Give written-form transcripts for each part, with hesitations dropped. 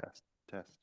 Test, test.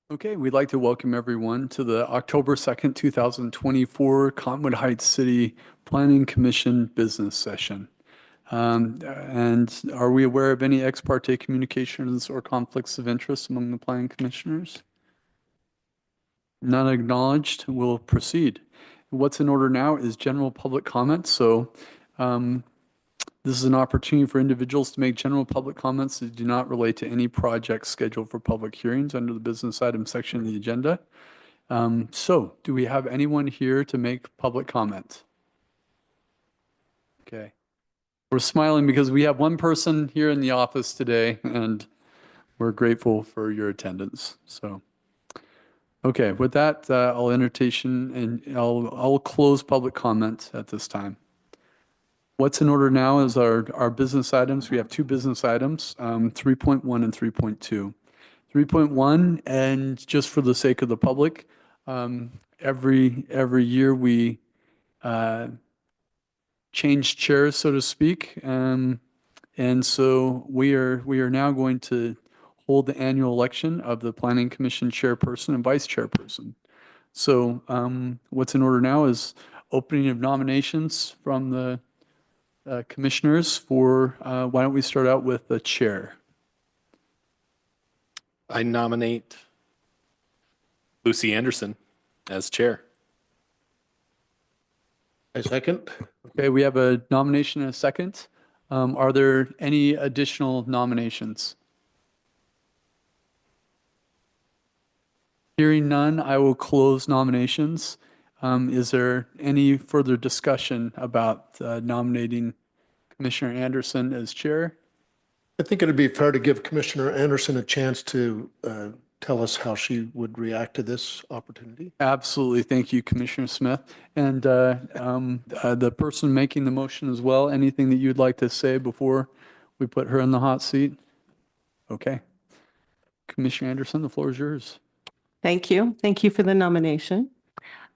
Okay, we'd like to welcome everyone to the October 2nd, 2024 Cottonwood Heights City Planning Commission business session. And are we aware of any ex parte communications or conflicts of interest among the planning commissioners? None acknowledged. We'll proceed. What's in order now is general public comment. So this is an opportunity for individuals to make general public comments that do not relate to any project scheduled for public hearings under the business item section of the agenda. So do we have anyone here to make public comment? Okay. We're smiling because we have one person here in the office today, and we're grateful for your attendance. So, okay, with that, I'll entertain and I'll close public comment at this time. What's in order now is our business items. We have two business items, 3.1 and 3.2. 3.1, and just for the sake of the public, every year we change chairs, so to speak, and so we are now going to hold the annual election of the Planning Commission chairperson and vice chairperson. So what's in order now is opening of nominations from the commissioners for, why don't we start out with the chair? I nominate Lucy Anderson as chair. I second. Okay, we have a nomination and a second. Are there any additional nominations? Hearing none, I will close nominations. Is there any further discussion about nominating Commissioner Anderson as chair? I think it'd be fair to give Commissioner Anderson a chance to tell us how she would react to this opportunity. Absolutely. Thank you, Commissioner Smith. And the person making the motion as well, anything that you'd like to say before we put her in the hot seat? Okay. Commissioner Anderson, the floor is yours. Thank you. Thank you for the nomination.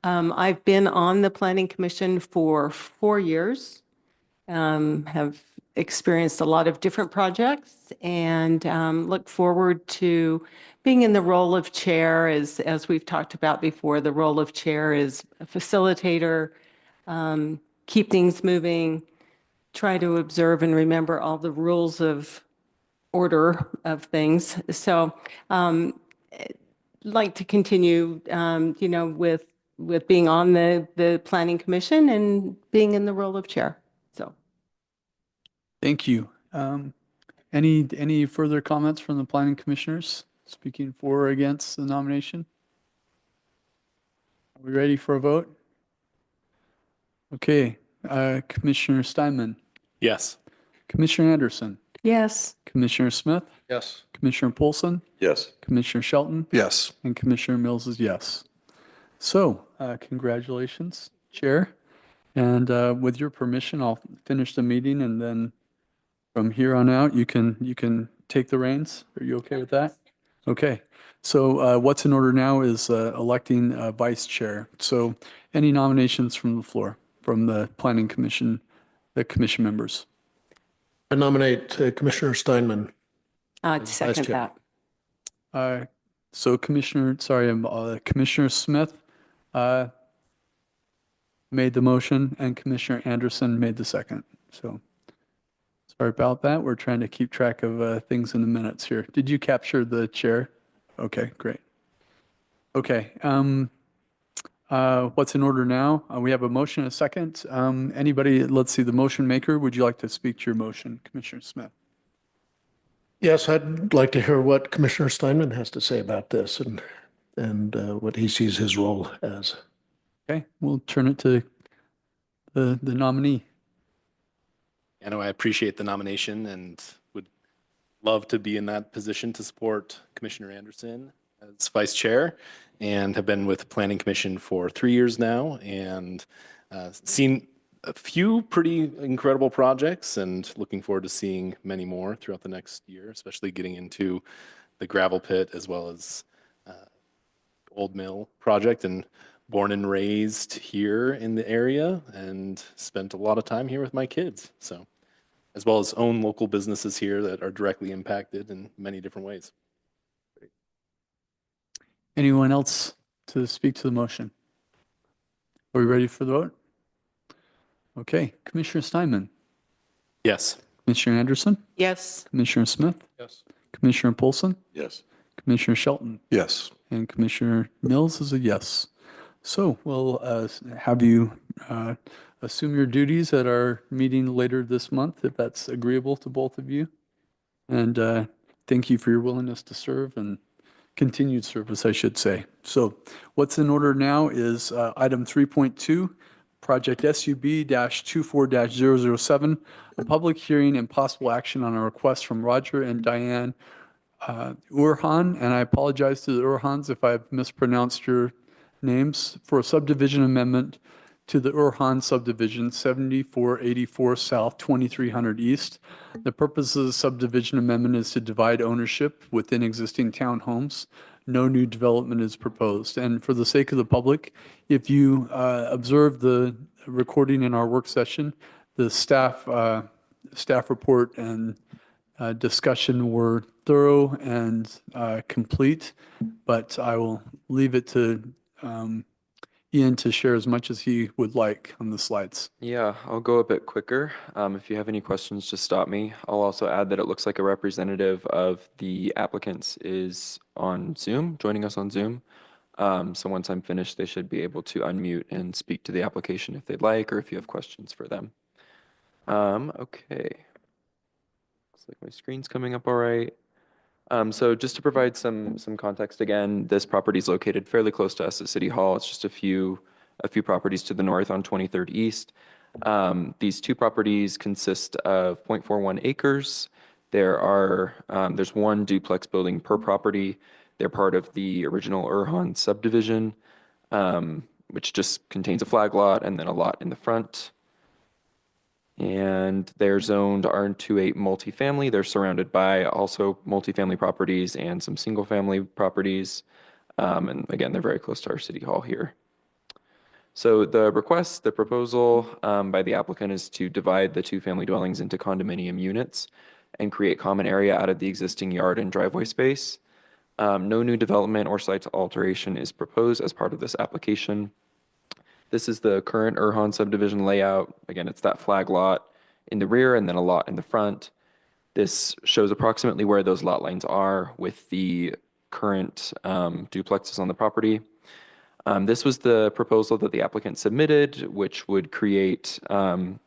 I've been on the Planning Commission for 4 years, have experienced a lot of different projects, and look forward to being in the role of chair. As we've talked about before, the role of chair is a facilitator, keep things moving, try to observe and remember all the rules of order of things. So like to continue, with being on the Planning Commission and being in the role of chair. So, Thank you. Any further comments from the planning commissioners speaking for or against the nomination? Are we ready for a vote? Okay. Commissioner Steinman, Yes. Commissioner Anderson, yes. Commissioner Smith, Yes. Commissioner Polson, Yes. Commissioner Shelton, Yes. and Commissioner Mills is yes. So, congratulations, Chair. And with your permission, I'll finish the meeting, and then from here on out, you can take the reins. Are you okay with that? Okay. So what's in order now is electing vice chair. So any nominations from the floor, from the Planning Commission, the commission members? I nominate Commissioner Steinman. I'd second chair. that. So Commissioner Smith made the motion, and Commissioner Anderson made the second. So sorry about that. We're trying to keep track of things in the minutes here. Did you capture the chair? Okay, great. Okay. What's in order now? We have a motion and a second. Anybody, let's see, the motion maker, would you like to speak to your motion, Commissioner Smith? Yes, I'd like to hear what Commissioner Steinman has to say about this and what he sees his role as. Okay, we'll turn it to the nominee. I know I appreciate the nomination and would love to be in that position to support Commissioner Anderson as vice chair, and have been with the Planning Commission for 3 years now, and seen a few pretty incredible projects, and looking forward to seeing many more throughout the next year, especially getting into the gravel pit as well as Old Mill project. And born and raised here in the area and spent a lot of time here with my kids. So, as well as own local businesses here that are directly impacted in many different ways. Anyone else to speak to the motion? Are we ready for the vote? Okay, Commissioner Steinman, Yes. Commissioner Anderson, Yes. Commissioner Smith, Yes. Commissioner Polson, Yes. Commissioner Shelton, Yes. and Commissioner Mills is a yes. So we'll have you assume your duties at our meeting later this month, if that's agreeable to both of you. And thank you for your willingness to serve and continued service, I should say. So what's in order now is item 3.2, project SUB-24-007, a public hearing and possible action on a request from Roger and Diane Urhan, and I apologize to the Urhans if I've mispronounced your names, for a subdivision amendment to the Urhan subdivision, 7484 South, 2300 East. The purpose of the subdivision amendment is to divide ownership within existing townhomes. No new development is proposed. And for the sake of the public, if you observe the recording in our work session, the staff report and discussion were thorough and complete, but I will leave it to Ian to share as much as he would like on the slides. Yeah, I'll go a bit quicker. If you have any questions, just stop me. I'll also add that it looks like a representative of the applicants is on Zoom, joining us on Zoom. So once I'm finished, they should be able to unmute and speak to the application if they'd like, or if you have questions for them. Okay. Looks like my screen's coming up all right. So just to provide some context again, this property is located fairly close to us at City Hall. It's just a few properties to the north on 23rd East. These two properties consist of 0.41 acres. There's one duplex building per property. They're part of the original Urhan subdivision, which just contains a flag lot and then a lot in the front. And they're zoned R28 multifamily. They're surrounded by also multifamily properties and some single family properties. And again, they're very close to our City Hall here. So the proposal by the applicant is to divide the two family dwellings into condominium units and create common area out of the existing yard and driveway space. No new development or site alteration is proposed as part of this application. This is the current Urhan subdivision layout. Again, it's that flag lot in the rear and then a lot in the front. This shows approximately where those lot lines are with the current duplexes on the property. This was the proposal that the applicant submitted, which would create 4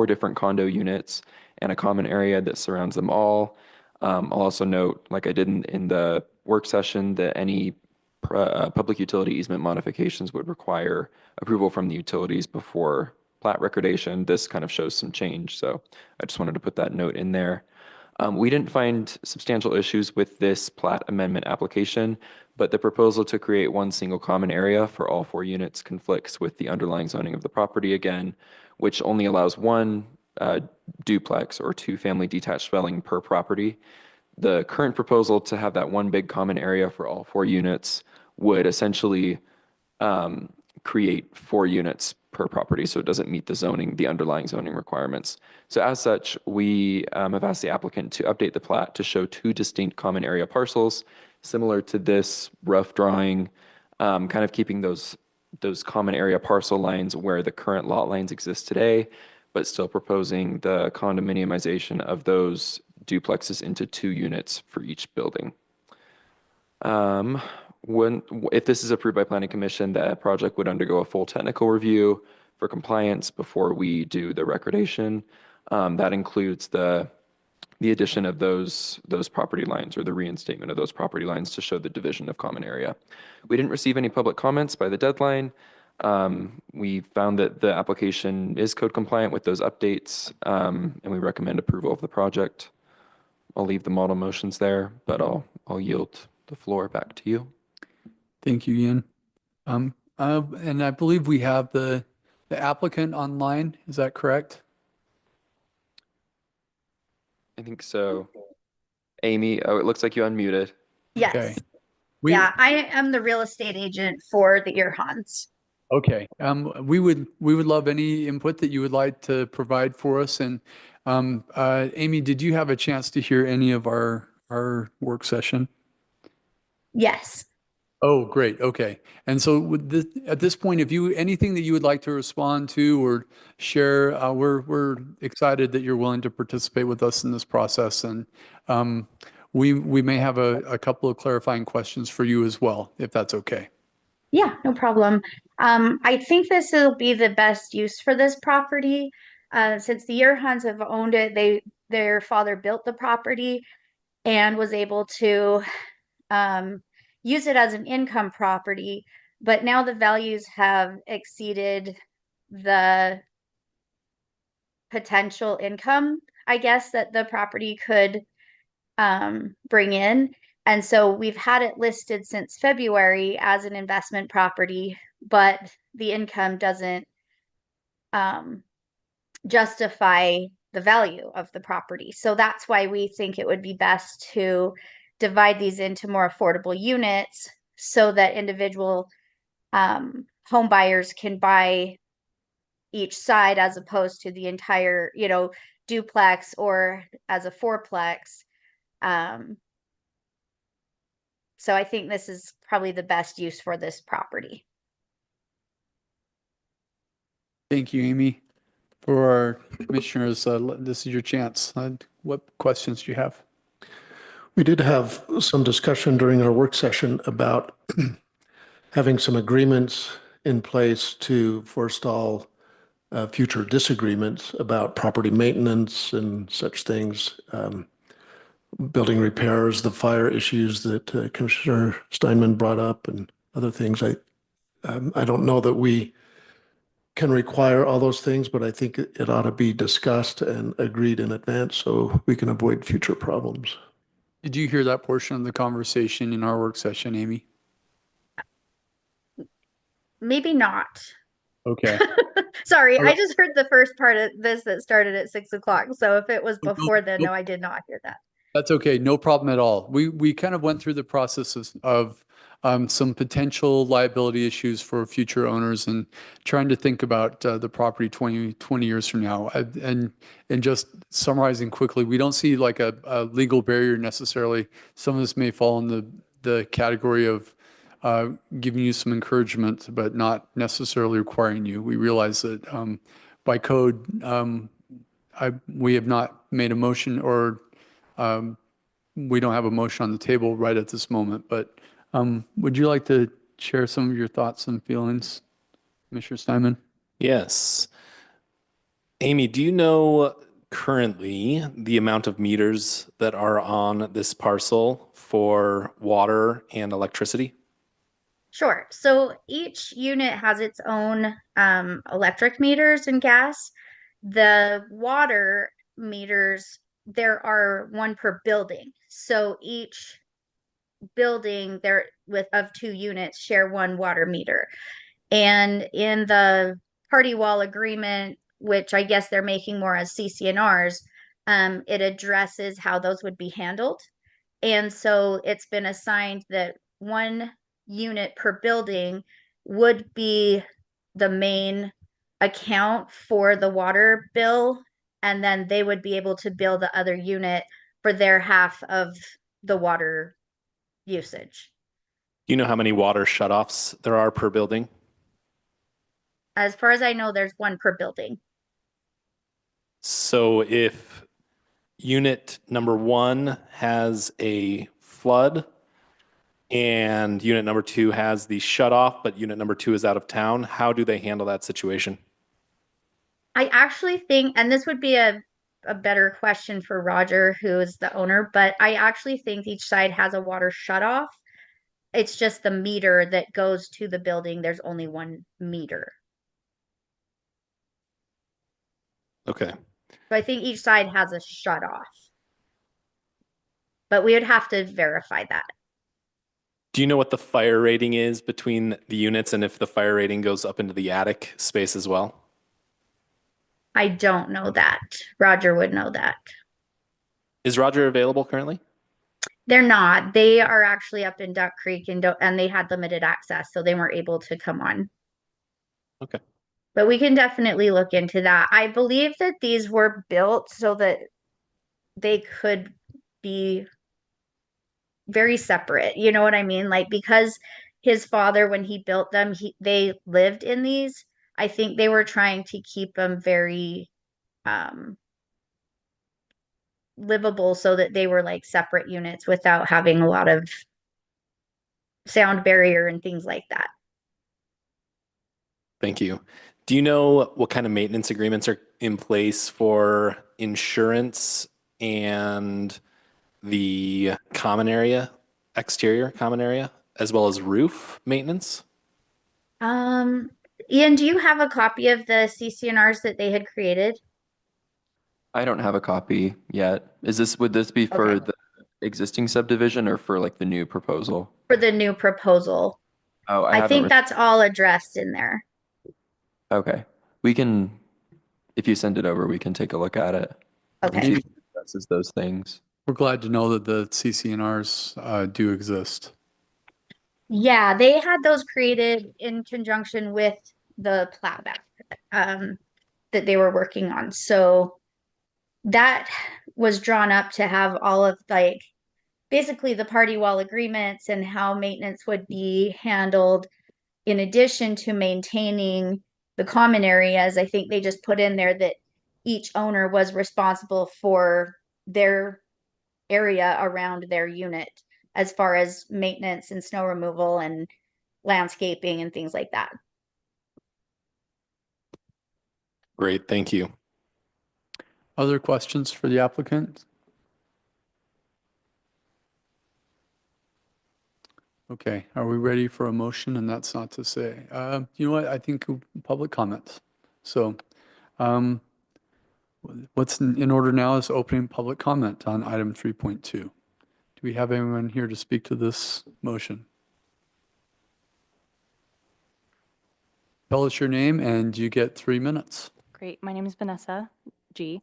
different condo units and a common area that surrounds them all. I'll also note, like I did in the work session, that any public utility easement modifications would require approval from the utilities before plat recordation. This kind of shows some change, so I just wanted to put that note in there. We didn't find substantial issues with this plat amendment application, but the proposal to create one single common area for all 4 units conflicts with the underlying zoning of the property again, which only allows one duplex or 2 family detached dwelling per property. The current proposal to have that one big common area for all 4 units would essentially create 4 units per property, so it doesn't meet the underlying zoning requirements. So as such, we have asked the applicant to update the plat to show 2 distinct common area parcels, similar to this rough drawing, kind of keeping those common area parcel lines where the current lot lines exist today, but still proposing the condominiumization of those duplexes into 2 units for each building. If this is approved by Planning Commission, that project would undergo a full technical review for compliance before we do the recordation. That includes the addition of those property lines or the reinstatement of those property lines to show the division of common area. We didn't receive any public comments by the deadline. We found that the application is code compliant with those updates, and we recommend approval of the project. I'll leave the model motions there, but I'll yield the floor back to you. Thank you, Ian. And I believe we have the applicant online. Is that correct? I think so. Amy, oh, it looks like you unmuted. Okay. Yes. We- Yeah, I am the real estate agent for the Urhans. Okay. We would love any input that you would like to provide for us. And Amy, did you have a chance to hear any of our work session? Yes. Oh, great. Okay. And so with this, at this point, if you, anything that you would like to respond to or share, we're excited that you're willing to participate with us in this process. And we may have a couple of clarifying questions for you as well, if that's okay. Yeah, no problem. I think this will be the best use for this property. Since the Yerhans have owned it, their father built the property and was able to use it as an income property. But now the values have exceeded the potential income, I guess, that the property could bring in. And so we've had it listed since February as an investment property, but the income doesn't justify the value of the property. So that's why we think it would be best to divide these into more affordable units so that individual home buyers can buy each side as opposed to the entire, duplex or as a fourplex. So I think this is probably the best use for this property. Thank you, Amy. For our commissioners, this is your chance. What questions do you have? We did have some discussion during our work session about having some agreements in place to forestall future disagreements about property maintenance and such things, building repairs, the fire issues that Commissioner Steinman brought up, and other things. I don't know that we can require all those things, but I think it ought to be discussed and agreed in advance so we can avoid future problems. Did you hear that portion of the conversation in our work session, Amy? Maybe not. Okay. Sorry, All I right. just heard the first part of this that started at 6 o'clock. So if it was No, before then, no, no, I did not hear that. That's okay. No problem at all. We kind of went through the process of some potential liability issues for future owners and trying to think about the property 20 years from now. And just summarizing quickly, we don't see like a legal barrier necessarily. Some of this may fall in the category of giving you some encouragement, but not necessarily requiring you. We realize that by code, we have not made a motion or we don't have a motion on the table right at this moment, but would you like to share some of your thoughts and feelings, Commissioner Steinman? Yes. Amy, do you know currently the amount of meters that are on this parcel for water and electricity? Sure. So each unit has its own electric meters and gas. The water meters, there are one per building. So each building there of 2 units share one water meter. And in the party wall agreement, which I guess they're making more as CC&Rs, it addresses how those would be handled. And so it's been assigned that 1 unit per building would be the main account for the water bill. And then they would be able to bill the other unit for their half of the water usage. Do you know how many water shutoffs there are per building? As far as I know, there's one per building. So if unit number 1 has a flood and unit number 2 has the shutoff, but unit number 2 is out of town, how do they handle that situation? I actually think, and this would be a better question for Roger, who is the owner, but I actually think each side has a water shutoff. It's just the meter that goes to the building. There's only 1 meter. Okay. So I think each side has a shutoff. But we would have to verify that. Do you know what the fire rating is between the units and if the fire rating goes up into the attic space as well? I don't know that. Roger would know that. Is Roger available currently? They're not. They are actually up in Duck Creek and they had limited access, so they weren't able to come on. Okay. But we can definitely look into that. I believe that these were built so that they could be very separate. You know what I mean? Like, because his father, when he built them, they lived in these. I think they were trying to keep them very livable so that they were like separate units without having a lot of sound barrier and things like that. Thank you. Do you know what kind of maintenance agreements are in place for insurance and the common area, exterior common area, as well as roof maintenance? Ian, do you have a copy of the CCNRs that they had created? I don't have a copy yet. Would this be for Okay. the existing subdivision or for like the new proposal? For the new proposal. Oh, I I haven't. think that's all addressed in there. Okay. We can, if you send it over, we can take a look at it. Okay. It addresses those things. We're glad to know that the CCNRs do exist. Yeah, they had those created in conjunction with the plat back that they were working on. So that was drawn up to have all of like basically the party wall agreements and how maintenance would be handled in addition to maintaining the common areas. I think they just put in there that each owner was responsible for their area around their unit as far as maintenance and snow removal and landscaping and things like that. Great, thank you. Other questions for the applicant? Okay, are we ready for a motion? And that's not to say, you know what, I think public comments. So what's in order now is opening public comment on item 3.2. Do we have anyone here to speak to this motion? Tell us your name and you get 3 minutes. Great. My name is Vanessa G.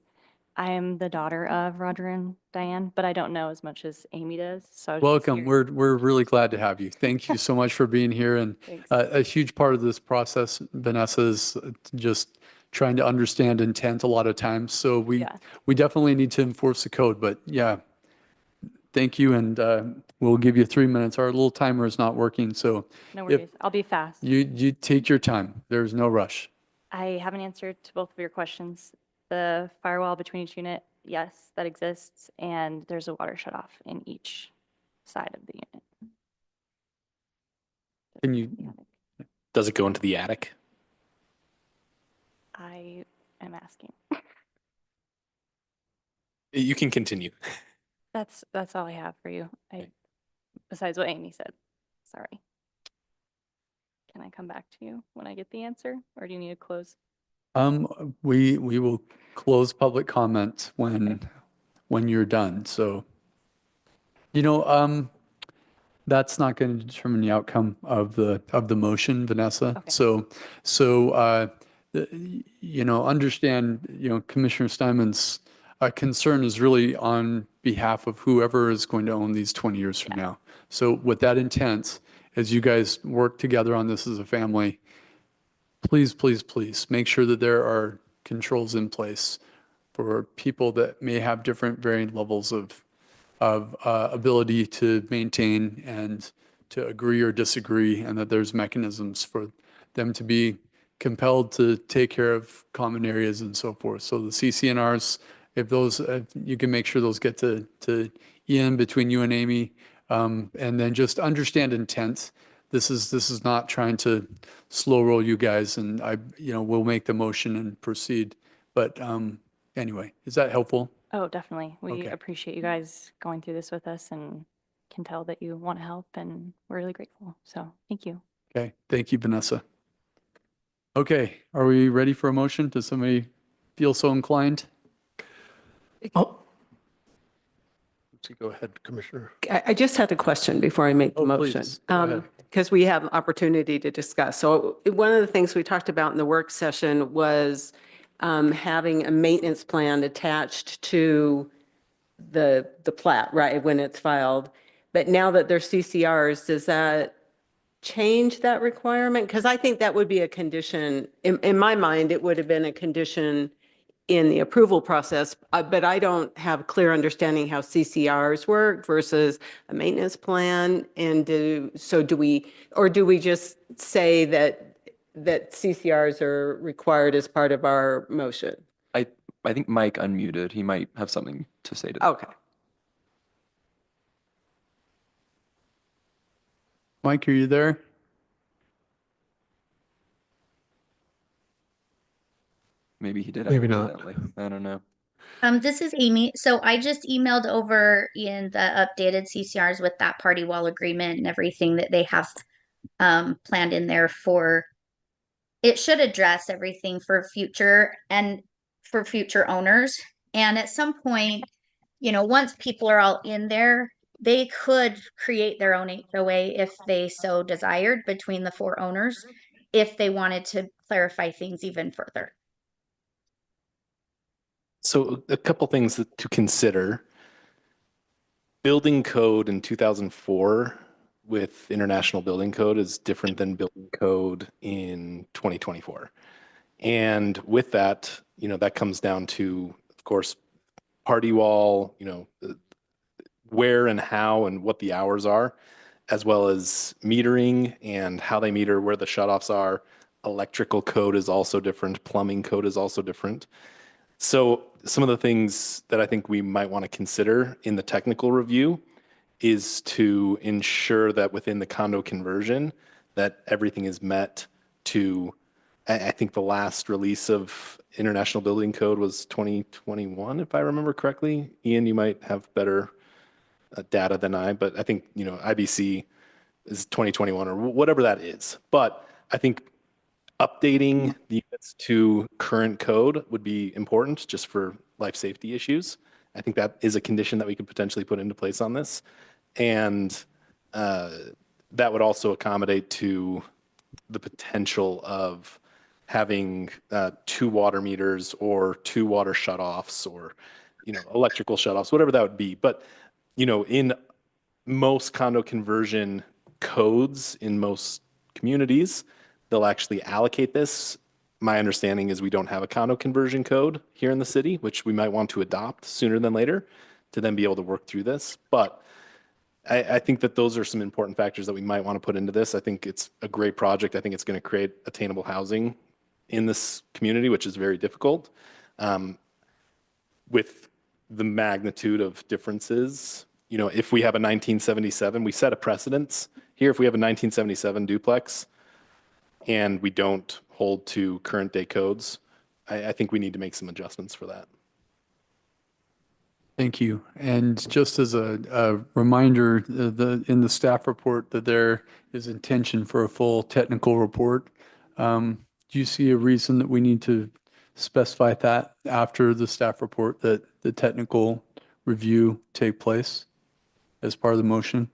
I am the daughter of Roger and Diane, but I don't know as much as Amy does. So I was just Welcome. here. We're really glad to have you. Thank you so much for being here. And Thanks. a huge part of this process, Vanessa, is just trying to understand intent a lot of times. So Yeah. we definitely need to enforce the code. But yeah, thank you. And we'll give you 3 minutes. Our little timer is not working. So No if worries. I'll be fast. you take your time. There's no rush. I have an answer to both of your questions. The firewall between each unit, yes, that exists, and there's a water shutoff in each side of the unit. Can you, Does it go into the attic? I am asking. You can continue. That's all I have for you. Besides what Amy said. Sorry. Can I come back to you when I get the answer, or do you need to close? we will close public comment when you're done. So, that's not going to determine the outcome of the motion, Vanessa. Okay. So, understand, Commissioner Steinman's concern is really on behalf of whoever is going to own these 20 years from now. So with that intent, as you guys work together on this as a family, please, please, please make sure that there are controls in place for people that may have different varying levels of ability to maintain and to agree or disagree, and that there's mechanisms for them to be compelled to take care of common areas and so forth. So the CCNRs, if you can make sure those get to Ian between you and Amy, and then just understand intent. This is not trying to slow roll you guys, and we'll make the motion and proceed. But anyway, is that helpful? Oh, definitely. We Okay. appreciate you guys going through this with us and can tell that you want to help, and we're really grateful. So thank you. Okay, thank you, Vanessa. Okay, are we ready for a motion? Does somebody feel so inclined? Oh. Go ahead, Commissioner. I just had a question before I make the Oh, motion. please, go ahead. Because we have opportunity to discuss. So one of the things we talked about in the work session was having a maintenance plan attached to the plat, right, when it's filed. But now that they're CCRs, does that change that requirement? Because I think that would be a condition, in my mind, it would have been a condition in the approval process, but I don't have clear understanding how CCRs work versus a maintenance plan. And do we just say that CCRs are required as part of our motion? I think Mike unmuted. He might have something to say to that. Okay. Mike, are you there? Maybe he did. Maybe not. accidentally. I don't know. This is Amy. So I just emailed over Ian the updated CCRs with that party wall agreement and everything that they have planned in there for. It should address everything for future owners. And at some point, once people are all in there, they could create their own HOA if they so desired between the 4 owners, if they wanted to clarify things even further. So a couple things to consider. Building code in 2004 with International Building Code is different than building code in 2024. And with that, that comes down to, of course, party wall, where and how and what the hours are, as well as metering and how they meter, where the shutoffs are. Electrical code is also different. Plumbing code is also different. So some of the things that I think we might want to consider in the technical review is to ensure that within the condo conversion, that everything is met to, I think the last release of International Building Code was 2021, if I remember correctly. Ian, you might have better data than I, but I think, IBC is 2021 or whatever that is. But I think updating the units to current code would be important just for life safety issues. I think that is a condition that we could potentially put into place on this. And that would also accommodate to the potential of having 2 water meters or 2 water shutoffs or, electrical shutoffs, whatever that would be. But, in most condo conversion codes in most communities, they'll actually allocate this. My understanding is we don't have a condo conversion code here in the city, which we might want to adopt sooner than later to then be able to work through this. But I think that those are some important factors that we might want to put into this. I think it's a great project. I think it's going to create attainable housing in this community, which is very difficult. With the magnitude of differences, if we have a 1977, we set a precedence here. If we have a 1977 duplex and we don't hold to current day codes, I think we need to make some adjustments for that. Thank you. And just as a reminder, in the staff report that there is intention for a full technical report. Do you see a reason that we need to specify that after the staff report, that the technical review take place as part of the motion?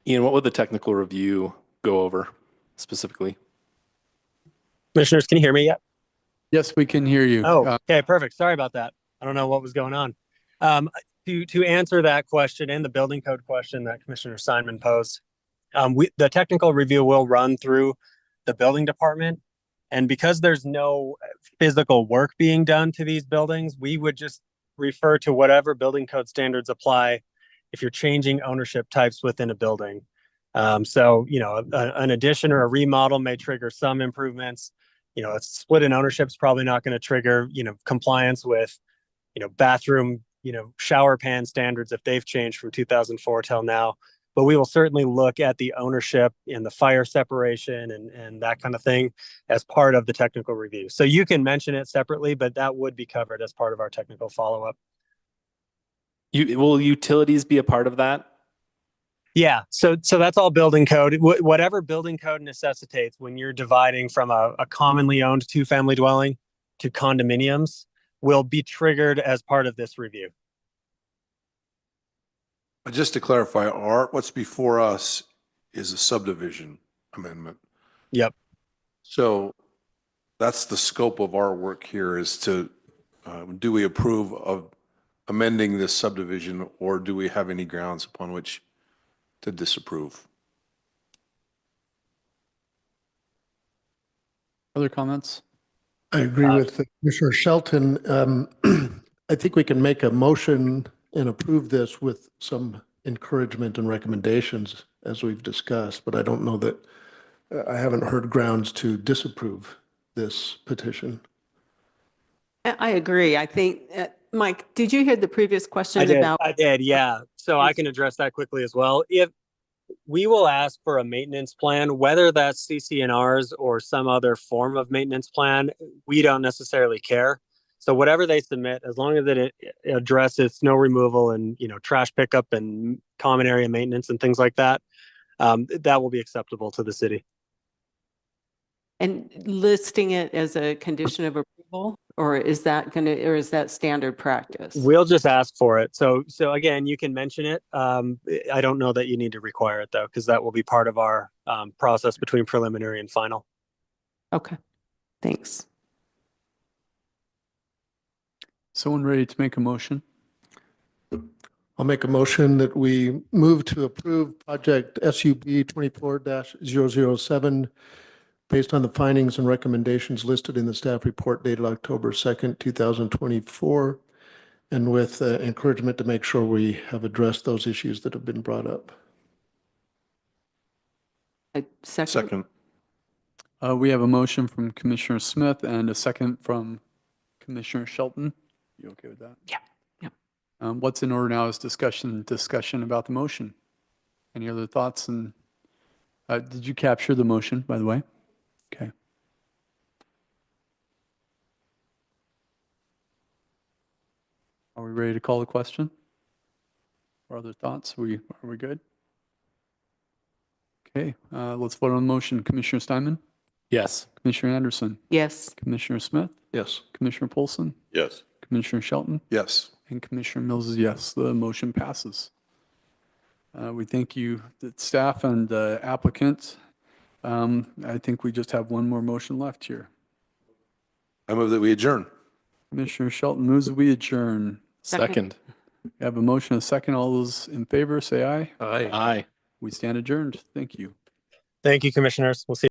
Ian, what would the technical review go over specifically? Commissioners, can you hear me yet? Yes, we can hear you. Oh, okay, perfect. Sorry about that. I don't know what was going on. To answer that question and the building code question that Commissioner Simon posed, the technical review will run through the building department. And because there's no physical work being done to these buildings, we would just refer to whatever building code standards apply if you're changing ownership types within a building. So, an addition or a remodel may trigger some improvements. A split in ownership is probably not going to trigger, compliance with, bathroom, shower pan standards if they've changed from 2004 till now. But we will certainly look at the ownership and the fire separation and that kind of thing as part of the technical review. So you can mention it separately, but that would be covered as part of our technical follow-up. Will utilities be a part of that? Yeah, so that's all building code. Whatever building code necessitates when you're dividing from a commonly owned 2-family dwelling to condominiums will be triggered as part of this review. Just to clarify, what's before us is a subdivision amendment. Yep. So that's the scope of our work here, is to, do we approve of amending this subdivision, or do we have any grounds upon which to disapprove? Other comments? I agree with Commissioner Shelton. I think we can make a motion and approve this with some encouragement and recommendations as we've discussed, but I don't know that, I haven't heard grounds to disapprove this petition. I agree. I think, Mike, did you hear the previous question about? I did, yeah. So I can address that quickly as well. If we will ask for a maintenance plan, whether that's CCNRs or some other form of maintenance plan, we don't necessarily care. So whatever they submit, as long as it addresses snow removal and, trash pickup and common area maintenance and things like that, that will be acceptable to the city. And listing it as a condition of approval, or is that standard practice? We'll just ask for it. So again, you can mention it. I don't know that you need to require it though, because that will be part of our process between preliminary and final. Okay, thanks. Someone ready to make a motion? I'll make a motion that we move to approve project SUB 24-007 based on the findings and recommendations listed in the staff report dated October 2nd, 2024, and with encouragement to make sure we have addressed those issues that have been brought up. Second. We have a motion from Commissioner Smith and a second from Commissioner Shelton. You okay with that? Yeah. What's in order now is discussion about the motion. Any other thoughts? And did you capture the motion, by the way? Okay. Are we ready to call the question? Or other thoughts? Are we good? Okay, let's vote on the motion. Commissioner Steinman? Yes. Commissioner Anderson? Yes. Commissioner Smith? Yes. Commissioner Polson? Yes. Commissioner Shelton? Yes. And Commissioner Mills is yes. The motion passes. We thank you, the staff and applicants. I think we just have one more motion left here. I move that we adjourn. Commissioner Shelton moves that we adjourn. Second. We have a motion, a second. All those in favor, say aye. Aye. Aye. We stand adjourned. Thank you. Thank you, commissioners. We'll see.